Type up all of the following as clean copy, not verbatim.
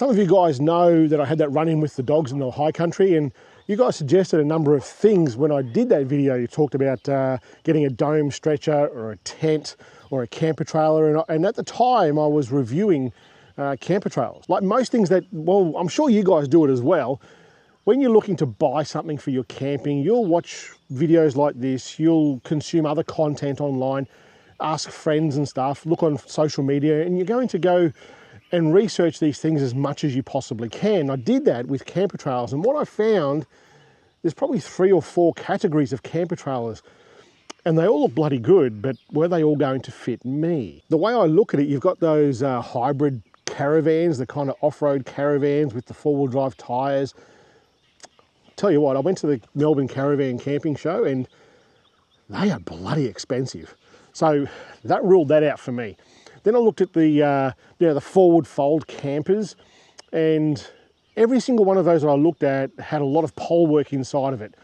Some of you guys know that I had that run-in with the dogs in the high country, and you guys suggested a number of things when I did that video. You talked about getting a dome stretcher or a tent or a camper trailer, and at the time I was reviewing camper trailers. Like most things that, well, I'm sure you guys do it as well. When you're looking to buy something for your camping, you'll watch videos like this, you'll consume other content online, ask friends and stuff, look on social media, and you're going to go and research these things as much as you possibly can. I did that with camper trailers, and what I found, there's probably 3 or 4 categories of camper trailers, and they all look bloody good, but were they all going to fit me? The way I look at it, you've got those hybrid caravans, the kind of off-road caravans with the four-wheel drive tires. Tell you what, I went to the Melbourne Caravan Camping Show, and they are bloody expensive. So that ruled that out for me. Then I looked at the forward fold campers, and every single one of those that I looked at had a lot of pole work inside of it.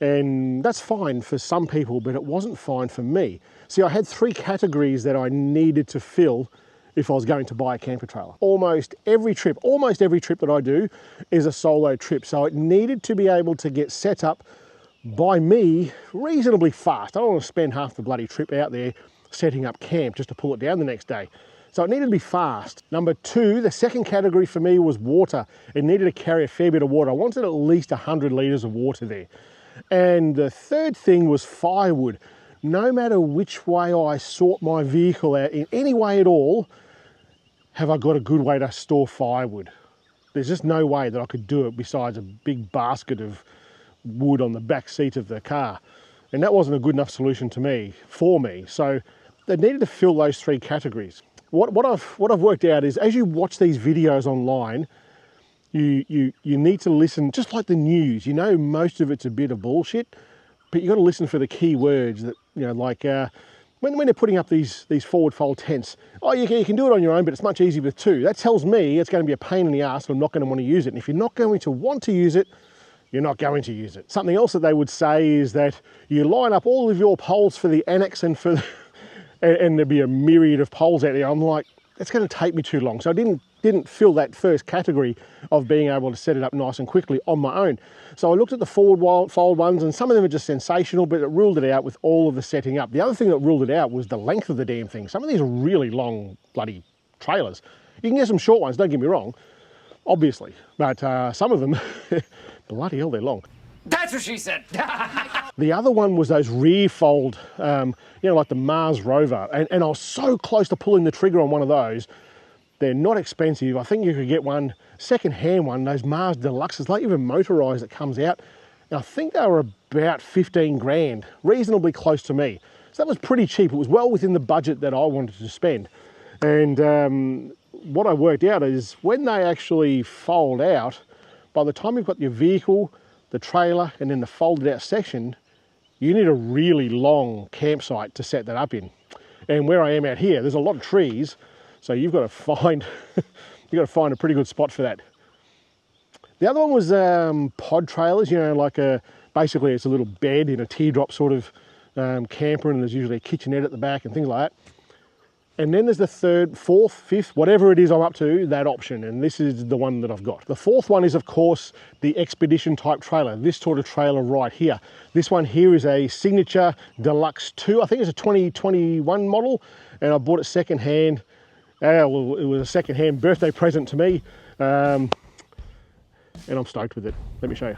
And that's fine for some people, but it wasn't fine for me. See, I had 3 categories that I needed to fill if I was going to buy a camper trailer. Almost every trip that I do is a solo trip. So it needed to be able to get set up by me reasonably fast. I don't want to spend half the bloody trip out there setting up camp just to pull it down the next day. So it needed to be fast. Number 2, the second category for me was water. It needed to carry a fair bit of water. I wanted at least 100 litres of water there. And the third thing was firewood. No matter which way I sort my vehicle out, in any way at all, have I got a good way to store firewood. There's just no way that I could do it besides a big basket of wood on the back seat of the car. And that wasn't a good enough solution for me. So they needed to fill those 3 categories. What I've worked out is, as you watch these videos online, you need to listen, just like the news. You know, most of it's a bit of bullshit, but you got to listen for the key words that, you know, like when they're putting up these forward fold tents. Oh, you can do it on your own, but it's much easier with 2. That tells me it's going to be a pain in the ass, and I'm not going to want to use it. And if you're not going to want to use it, you're not going to use it. Something else that they would say is that you line up all of your poles for the annex and for and there'd be a myriad of poles out there. I'm like, it's going to take me too long. So I didn't fill that first category of being able to set it up nice and quickly on my own. So I looked at the forward fold ones, and some of them are just sensational, but it ruled it out with all of the setting up. The other thing that ruled it out was the length of the damn thing. Some of these are really long bloody trailers. You can get some short ones, don't get me wrong, obviously, but some of them, bloody hell, they're long. That's what she said. The other one was those rear fold, like the Mars Rover. And I was so close to pulling the trigger on one of those. They're not expensive. I think you could get one, second-hand one, those Mars Deluxes, like even motorised that comes out. And I think they were about 15 grand, reasonably close to me. So that was pretty cheap. It was well within the budget that I wanted to spend. And what I worked out is when they actually fold out, by the time you've got your vehicle, the trailer, and then the folded out section, you need a really long campsite to set that up in. And where I am out here, there's a lot of trees, so you've got to find a pretty good spot for that. The other one was pod trailers, basically it's a little bed in a teardrop sort of camper, and there's usually a kitchenette at the back and things like that. And then there's the 3rd, 4th, 5th, whatever it is I'm up to, that option, and this is the one that I've got. The 4th one is, of course, the expedition type trailer, this sort of trailer right here. This one here is a Signature Deluxe 2, I think it's a 2021 model, and I bought it second hand. Well, it was a second hand birthday present to me, and I'm stoked with it. Let me show you.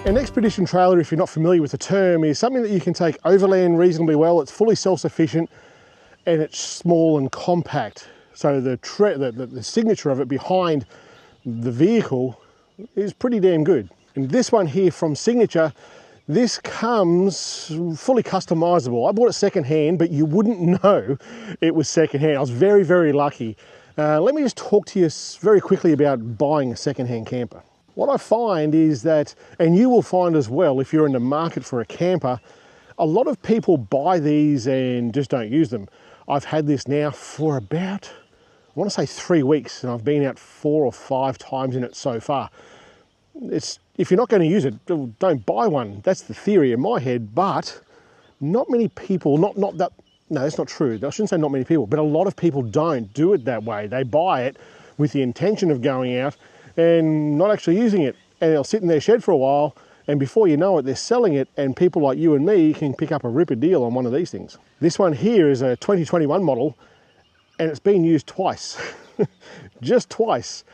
An expedition trailer, if you're not familiar with the term, is something that you can take overland reasonably well. It's fully self-sufficient and it's small and compact. So the signature of it behind the vehicle is pretty damn good. And this one here from Signature, this comes fully customizable. I bought it secondhand, but you wouldn't know it was secondhand. I was very, very lucky. Let me just talk to you very quickly about buying a secondhand camper. What I find is that, and you will find as well if you're in the market for a camper, a lot of people buy these and just don't use them. I've had this now for about, I want to say 3 weeks, and I've been out 4 or 5 times in it so far. If you're not going to use it, don't buy one. That's the theory in my head, but not many people, no, that's not true. I shouldn't say not many people, but a lot of people don't do it that way. They buy it with the intention of going out and not actually using it. And it'll sit in their shed for a while, and before you know it, they're selling it, and people like you and me can pick up a ripper deal on one of these things. This one here is a 2021 model, and it's been used twice, just twice.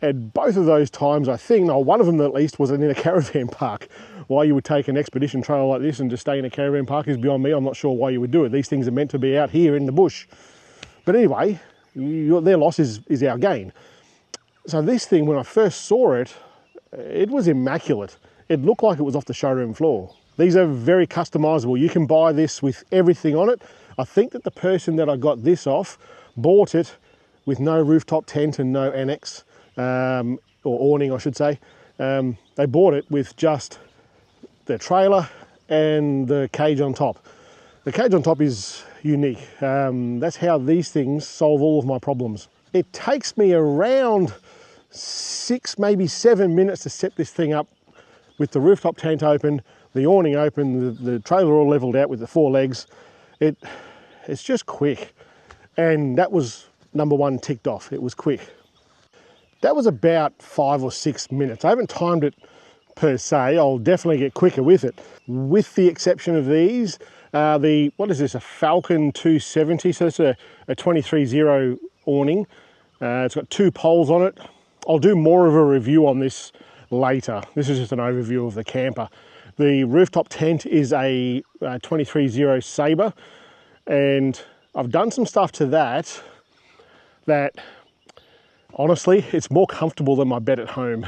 And both of those times, I think, no, one of them at least was in a caravan park. Why you would take an expedition trail like this and just stay in a caravan park is beyond me. I'm not sure why you would do it. These things are meant to be out here in the bush. But anyway, their loss is our gain. So this thing, when I first saw it, it was immaculate. It looked like it was off the showroom floor. These are very customizable. You can buy this with everything on it. I think that the person that I got this off bought it with no rooftop tent and no annex. Or awning, I should say. They bought it with just the trailer and the cage on top. The cage on top is unique. That's how these things solve all of my problems. It takes me around 6, maybe 7 minutes to set this thing up with the rooftop tent open, the awning open, the trailer all leveled out with the 4 legs. It's just quick. And that was number 1 ticked off. It was quick. That was about 5 or 6 minutes. I haven't timed it per se. I'll definitely get quicker with it. With the exception of these, what is this, a Falcon 270? So it's a 23.0 awning. It's got 2 poles on it. I'll do more of a review on this later. This is just an overview of the camper. The rooftop tent is a 23.0 Sabre, and I've done some stuff to that honestly, it's more comfortable than my bed at home.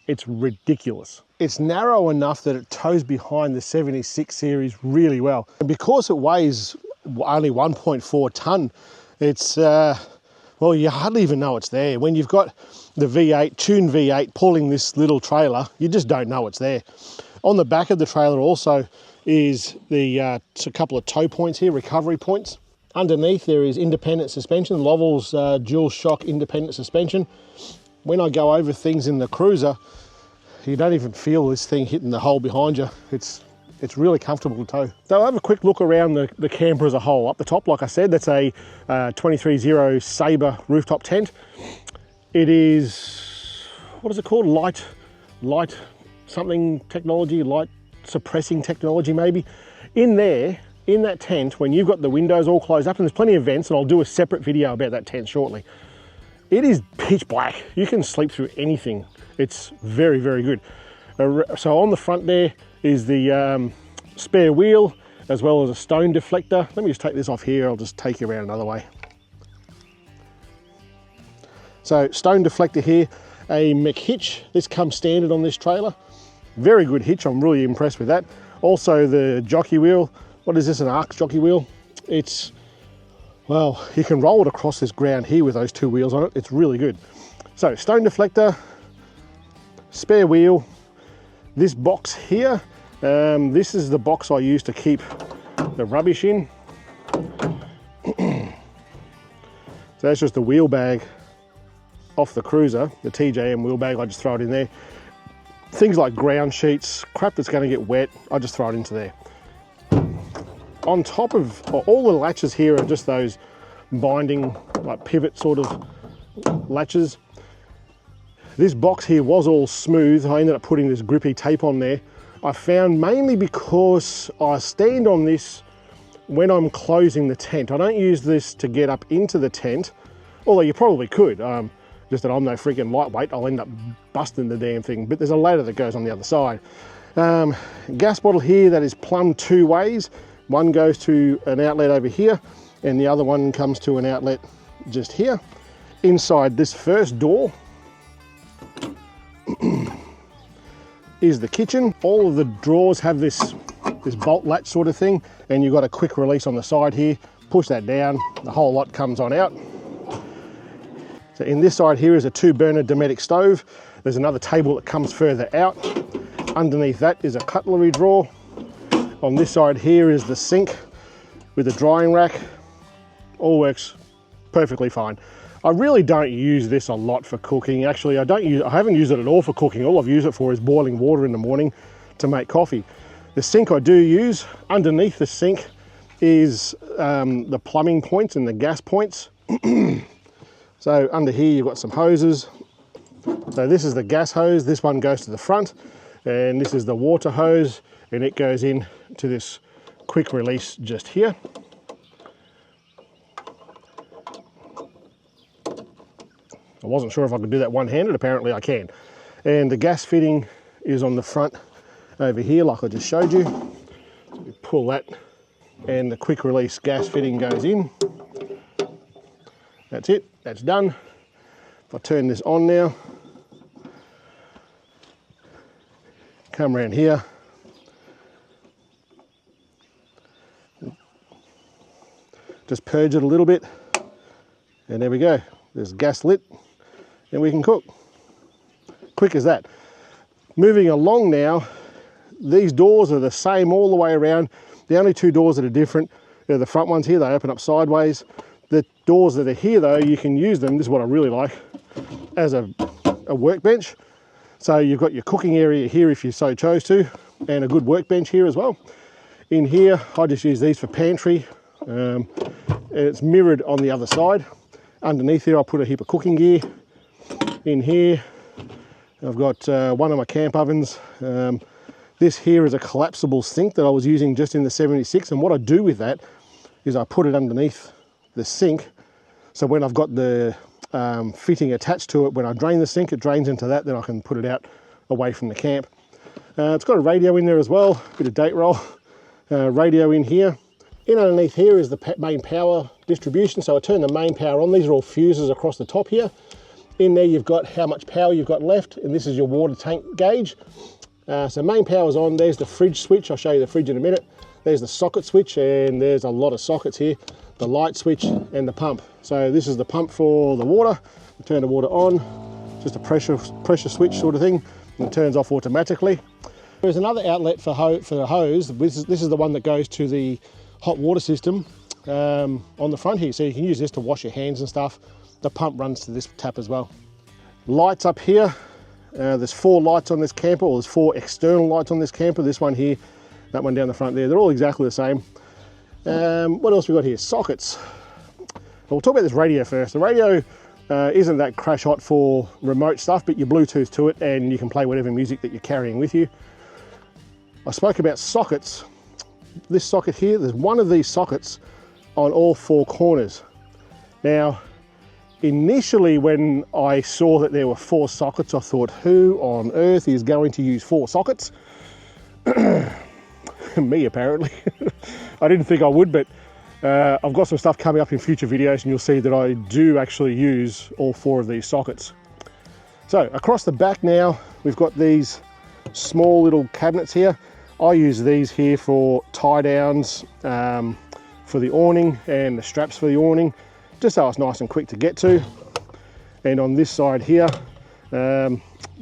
It's ridiculous. It's narrow enough that it tows behind the 76 series really well. And because it weighs only 1.4 tonne, it's, well, you hardly even know it's there. When you've got the V8, tuned V8 pulling this little trailer, you just don't know it's there. On the back of the trailer also is a couple of tow points here, recovery points. Underneath there is independent suspension, Lovel's dual shock independent suspension. When I go over things in the cruiser, you don't even feel this thing hitting the hole behind you. It's really comfortable to tow. So I'll have a quick look around the camper as a whole. Up the top, like I said, that's a 23.0 Sabre rooftop tent. It is, what is it called? Light something technology, light suppressing technology maybe. In there, in that tent, when you've got the windows all closed up, and there's plenty of vents, and I'll do a separate video about that tent shortly, it is pitch black. You can sleep through anything. It's very, very good. So on the front there is the spare wheel, as well as a stone deflector. Let me just take this off here. I'll just take you around another way. So stone deflector here, a McHitch. This comes standard on this trailer. Very good hitch. I'm really impressed with that. Also the jockey wheel. What is this, an arc jockey wheel? It's, well, you can roll it across this ground here with those 2 wheels on it. It's really good. So stone deflector, spare wheel. This box here, this is the box I use to keep the rubbish in. So that's just the wheel bag off the cruiser, the TJM wheel bag. I just throw it in there. Things like ground sheets, crap that's going to get wet, I just throw it into there. On top of all the latches here are just those binding, like pivot sort of latches. This box here was all smooth. I ended up putting this grippy tape on there. I found mainly because I stand on this when I'm closing the tent. I don't use this to get up into the tent, although you probably could. Just that I'm no freaking lightweight, I'll end up busting the damn thing. But there's a ladder that goes on the other side. Gas bottle here that is plumbed 2 ways. One goes to an outlet over here, and the other one comes to an outlet just here. Inside this first door is the kitchen. All of the drawers have this bolt latch sort of thing, and you've got a quick release on the side here. Push that down, the whole lot comes on out. So in this side here is a 2-burner Dometic stove. There's another table that comes further out. Underneath that is a cutlery drawer. On this side here is the sink with a drying rack. All works perfectly fine. I really don't use this a lot for cooking. Actually, I haven't used it at all for cooking. All I've used it for is boiling water in the morning to make coffee. The sink I do use, underneath the sink is the plumbing points and the gas points. So under here you've got some hoses. So this is the gas hose, this one goes to the front, and this is the water hose, and it goes in to this quick release just here. I wasn't sure if I could do that one-handed, apparently I can. And the gas fitting is on the front over here, like I just showed you. So we pull that, and the quick release gas fitting goes in. That's it, that's done. If I turn this on now, come around here, just purge it a little bit, and there we go. There's gas lit, and we can cook. Quick as that. Moving along now, these doors are the same all the way around. The only 2 doors that are different are the front ones here. They open up sideways. The doors that are here though, you can use them, this is what I really like, as a workbench. So you've got your cooking area here if you so chose to, and a good workbench here as well. In here, I just use these for pantry, and it's mirrored on the other side. Underneath here, I'll put a heap of cooking gear. In here, I've got one of my camp ovens. This here is a collapsible sink that I was using just in the 76, and what I do with that is I put it underneath the sink, so when I've got the fitting attached to it, when I drain the sink, it drains into that, then I can put it out away from the camp. It's got a radio in there as well, bit of date roll. Radio in here. In underneath here is the main power distribution, so I turn the main power on. These are all fuses across the top here. In there you've got how much power you've got left, and this is your water tank gauge. So main power's on, there's the fridge switch, I'll show you the fridge in a minute. There's the socket switch, and there's a lot of sockets here. The light switch and the pump. So this is the pump for the water. We turn the water on, just a pressure switch sort of thing, and it turns off automatically. There's another outlet for the hose. This is the one that goes to the hot water system on the front here. So you can use this to wash your hands and stuff. The pump runs to this tap as well. Lights up here. There's 4 lights on this camper, or there's 4 external lights on this camper. This one here, that one down the front there. They're all exactly the same. What else we got here? Sockets. We'll talk about this radio first. The radio isn't that crash hot for remote stuff, but you Bluetooth to it and you can play whatever music that you're carrying with you. I spoke about sockets. This socket here, there's one of these sockets on all 4 corners. Now, initially when I saw that there were 4 sockets, I thought, who on earth is going to use 4 sockets? Me, apparently. I didn't think I would, but I've got some stuff coming up in future videos, and you'll see that I do actually use all 4 of these sockets. So across the back now, we've got these small little cabinets here. I use these here for tie downs for the awning, and the straps for the awning, just so it's nice and quick to get to. And on this side here,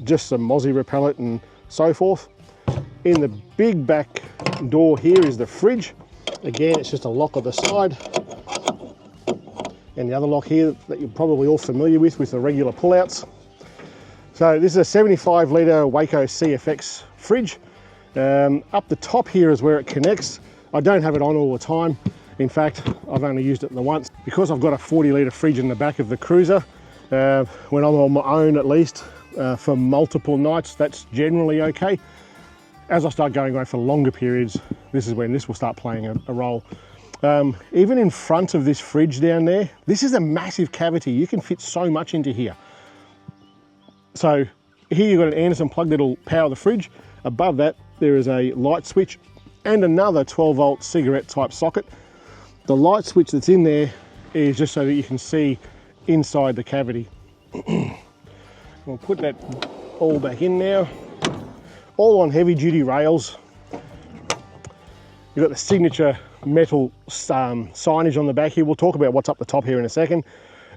just some mozzie repellent and so forth. In the big back door here is the fridge. Again, it's just a lock on the side, and the other lock here that you're probably all familiar with the regular pullouts. So this is a 75 litre Waco CFX fridge. Up the top here is where it connects. I don't have it on all the time. In fact, I've only used it the once. Because I've got a 40 litre fridge in the back of the cruiser, when I'm on my own at least, for multiple nights, that's generally okay. As I start going away for longer periods, this is when this will start playing a role. Even in front of this fridge down there, this is a massive cavity. You can fit so much into here. So here you've got an Anderson plug that'll power the fridge. Above that, there is a light switch and another 12 volt cigarette type socket. The light switch that's in there is just so that you can see inside the cavity. We'll put that all back in now. All on heavy duty rails. You've got the Signature metal signage on the back here. We'll talk about what's up the top here in a second.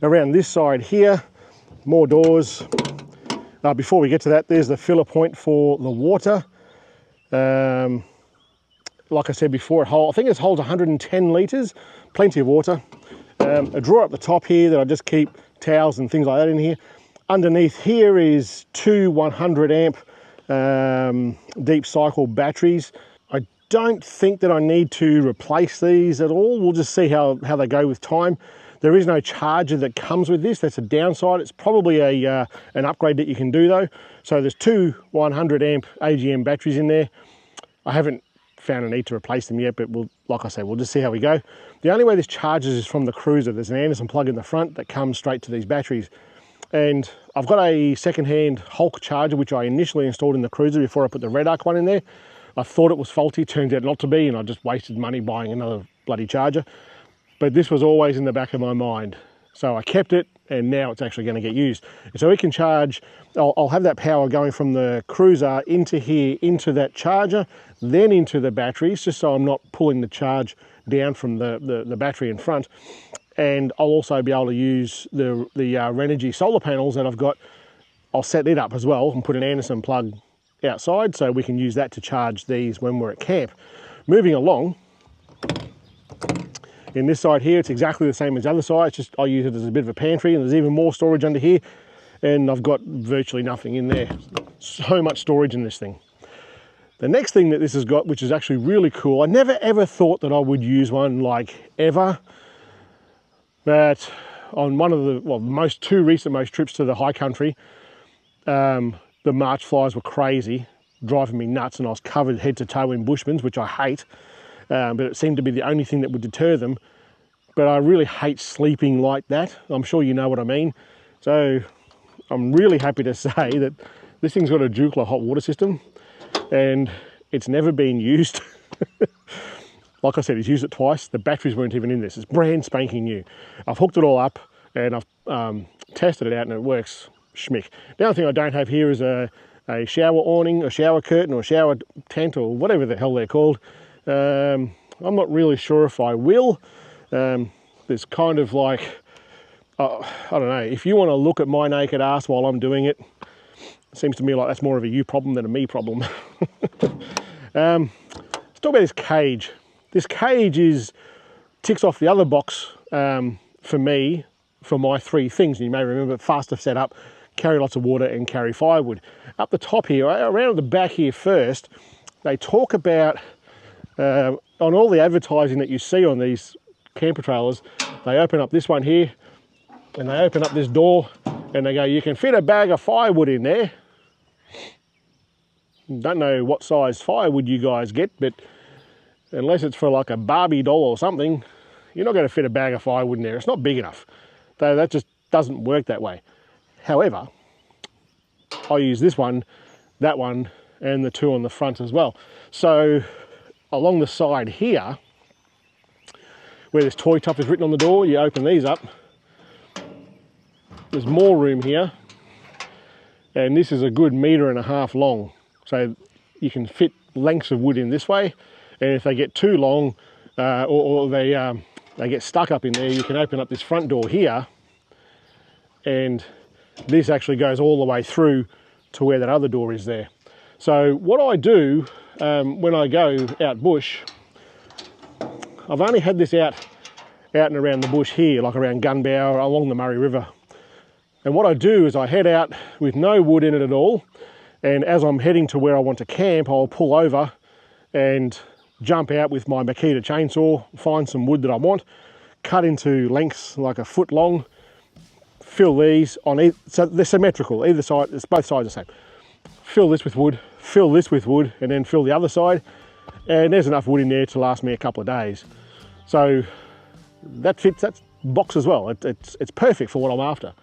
Around this side here, more doors. Before we get to that, there's the filler point for the water. Like I said before, I think it holds 110 litres, plenty of water. A drawer up the top here that I just keep towels and things like that in here. Underneath here is two 100 amp deep cycle batteries. I don't think that I need to replace these at all. We'll just see how they go with time. There is no charger that comes with this. That's a downside. It's probably an upgrade that you can do though. So there's two 100 amp AGM batteries in there. I haven't found a need to replace them yet, but like I say, we'll just see how we go. The only way this charges is from the Cruiser. There's an Anderson plug in the front that comes straight to these batteries. And I've got a second-hand Hulk charger, which I initially installed in the Cruiser before I put the Red Arc one in there. I thought it was faulty, turned out not to be, and I just wasted money buying another bloody charger. But this was always in the back of my mind. So I kept it, and now it's actually going to get used. And so it can charge, I'll have that power going from the Cruiser into here, into that charger, then into the batteries, just so I'm not pulling the charge down from the battery in front. And I'll also be able to use the Renogy solar panels that I've got. I'll set it up as well and put an Anderson plug outside so we can use that to charge these when we're at camp. Moving along, in this side here, it's exactly the same as the other side. It's just I use it as a bit of a pantry, and there's even more storage under here, and I've got virtually nothing in there. So much storage in this thing. The next thing that this has got, which is actually really cool, I never ever thought that I would use one like ever, but on one of the two recent trips to the high country, the March flies were crazy, driving me nuts, and I was covered head to toe in Bushmans, which I hate. But it seemed to be the only thing that would deter them. But I really hate sleeping like that. I'm sure you know what I mean. So I'm really happy to say that this thing's got a Jookla hot water system, and it's never been used. Like I said, he's used it twice. The batteries weren't even in this. It's brand spanking new. I've hooked it all up, and I've tested it out, and it works schmick. The only thing I don't have here is a shower awning, a shower curtain, or a shower tent, or whatever the hell they're called. I'm not really sure if I will. There's kind of like, I don't know, if you want to look at my naked ass while I'm doing it, it seems to me like that's more of a you problem than a me problem. Let's talk about this cage. This cage ticks off the other box for me, for my three things. You may remember, faster setup, carry lots of water, and carry firewood. Up the top here, around at the back here first, they talk about, on all the advertising that you see on these camper trailers, they open up this one here, and they open up this door, and they go, you can fit a bag of firewood in there. Don't know what size firewood you guys get, but unless it's for like a Barbie doll or something, you're not going to fit a bag of firewood in there. It's not big enough. That just doesn't work that way. However, I use this one, that one, and the two on the front as well. So along the side here, where this toy top is written on the door, you open these up. There's more room here, and this is a good 1.5 meters long. So you can fit lengths of wood in this way, and if they get too long or they get stuck up in there, you can open up this front door here, and this actually goes all the way through to where that other door is there. So what I do when I go out bush, I've only had this out and around the bush here, like around Gunbower, along the Murray River. And what I do is I head out with no wood in it at all, and as I'm heading to where I want to camp, I'll pull over and jump out with my Makita chainsaw, find some wood that I want, cut into lengths like 1 foot long, fill these on each, so they're symmetrical, either side, it's both sides the same. Fill this with wood, and then fill the other side, and there's enough wood in there to last me a couple of days. So that fits that box as well. It's perfect for what I'm after.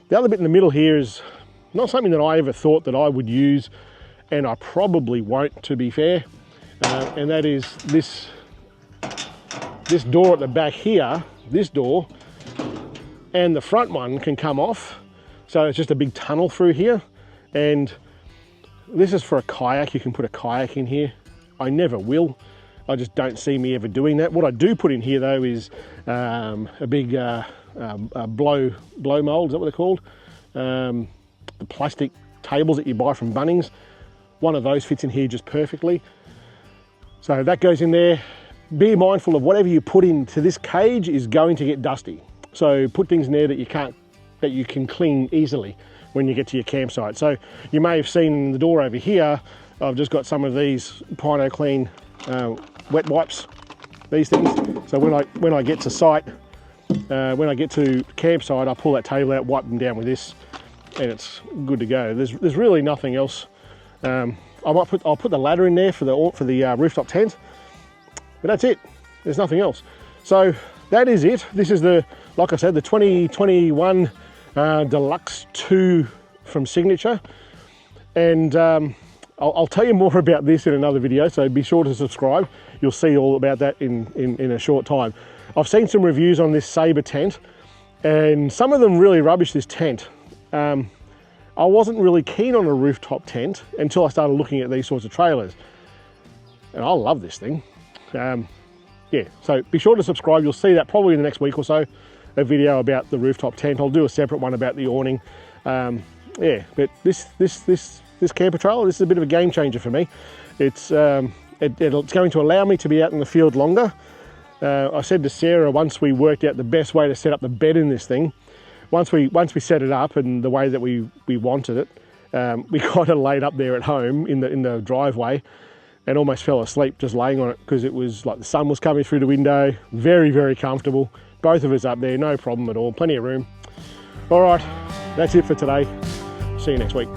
The other bit in the middle here is not something that I ever thought that I would use, and I probably won't, to be fair, and that is this door at the back here. This door and the front one can come off. So it's just a big tunnel through here. And this is for a kayak. You can put a kayak in here. I never will. I just don't see me ever doing that. What I do put in here though is a big blow mold, is that what they're called? The plastic tables that you buy from Bunnings. One of those fits in here just perfectly. So that goes in there. Be mindful of whatever you put into this cage is going to get dusty. So put things in there that you can clean easily when you get to your campsite. So you may have seen in the door over here, I've just got some of these Pino Clean wet wipes, these things. So when I get to site, when I get to campsite, I pull that table out, wipe them down with this, and it's good to go. There's really nothing else. I'll put the ladder in there for the rooftop tent, but that's it. There's nothing else. So that is it. This is like I said, the 2021 Deluxe 2 from Signature, and I'll tell you more about this in another video, so be sure to subscribe. You'll see all about that in a short time. I've seen some reviews on this Sabre tent, and some of them really rubbish this tent. I wasn't really keen on a rooftop tent until I started looking at these sorts of trailers, and I love this thing. Yeah, so be sure to subscribe. You'll see that probably in the next week or so, a video about the rooftop tent. I'll do a separate one about the awning. Yeah, but this camper trailer, this is a bit of a game changer for me. It's going to allow me to be out in the field longer. I said to Sarah, once we worked out the best way to set up the bed in this thing, once we set it up and the way that we wanted it, we got it laid up there at home in the driveway and almost fell asleep just laying on it, because it was like the sun was coming through the window. Very, very comfortable. Both of us up there, no problem at all, plenty of room. All right, that's it for today. See you next week.